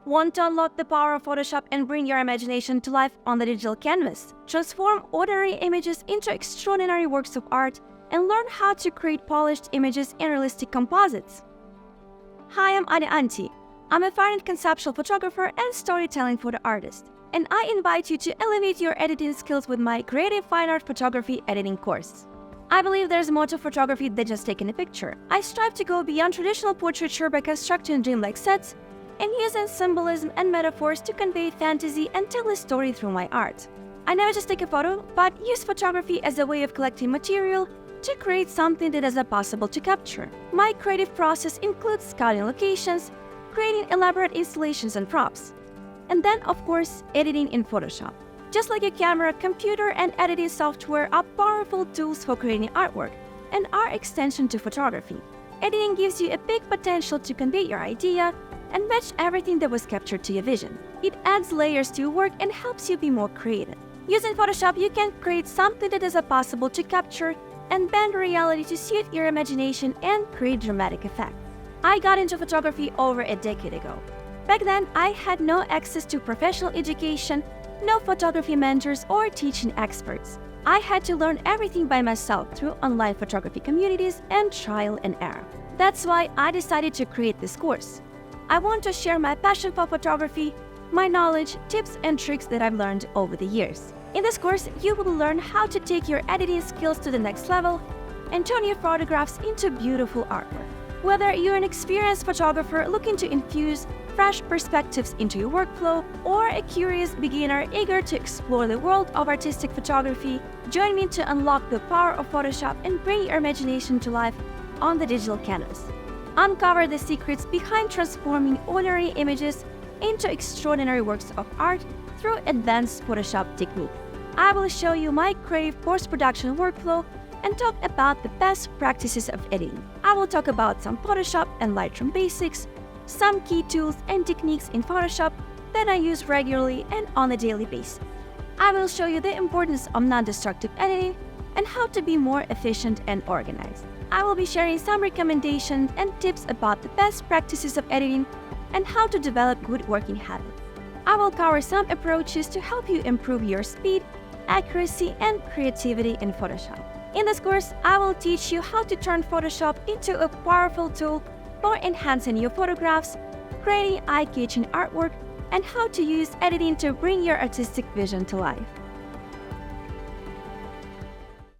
Want to unlock the power of Photoshop and bring your imagination to life on the digital canvas? Transform ordinary images into extraordinary works of art and learn how to create polished images and realistic composites. Hi, I'm Anya. I'm a fine and conceptual photographer and storytelling photo artist, and I invite you to elevate your editing skills with my Creative Fine Art Photography Editing course. I believe there's more to photography than just taking a picture. I strive to go beyond traditional portraiture by constructing dreamlike sets and using symbolism and metaphors to convey fantasy and tell a story through my art. I never just take a photo, but use photography as a way of collecting material to create something that is impossible to capture. My creative process includes scouting locations, creating elaborate installations and props, and then, of course, editing in Photoshop. Just like a camera, computer, and editing software are powerful tools for creating artwork and are extension to photography. Editing gives you a big potential to convey your idea and match everything that was captured to your vision. It adds layers to your work and helps you be more creative. Using Photoshop, you can create something that is impossible to capture and bend reality to suit your imagination and create dramatic effects. I got into photography over a decade ago. Back then, I had no access to professional education, no photography mentors or teaching experts. I had to learn everything by myself through online photography communities and trial and error. That's why I decided to create this course. I want to share my passion for photography, my knowledge, tips, and tricks that I've learned over the years. In this course, you will learn how to take your editing skills to the next level and turn your photographs into beautiful artwork. Whether you're an experienced photographer looking to infuse fresh perspectives into your workflow, or a curious beginner eager to explore the world of artistic photography, join me to unlock the power of Photoshop and bring your imagination to life on the digital canvas. Uncover the secrets behind transforming ordinary images into extraordinary works of art through advanced Photoshop techniques. I will show you my creative post-production workflow and talk about the best practices of editing. I will talk about some Photoshop and Lightroom basics, some key tools and techniques in Photoshop that I use regularly and on a daily basis. I will show you the importance of non-destructive editing and how to be more efficient and organized. I will be sharing some recommendations and tips about the best practices of editing and how to develop good working habits. I will cover some approaches to help you improve your speed, accuracy, and creativity in Photoshop. In this course, I will teach you how to turn Photoshop into a powerful tool for enhancing your photographs, creating eye-catching artwork, and how to use editing to bring your artistic vision to life.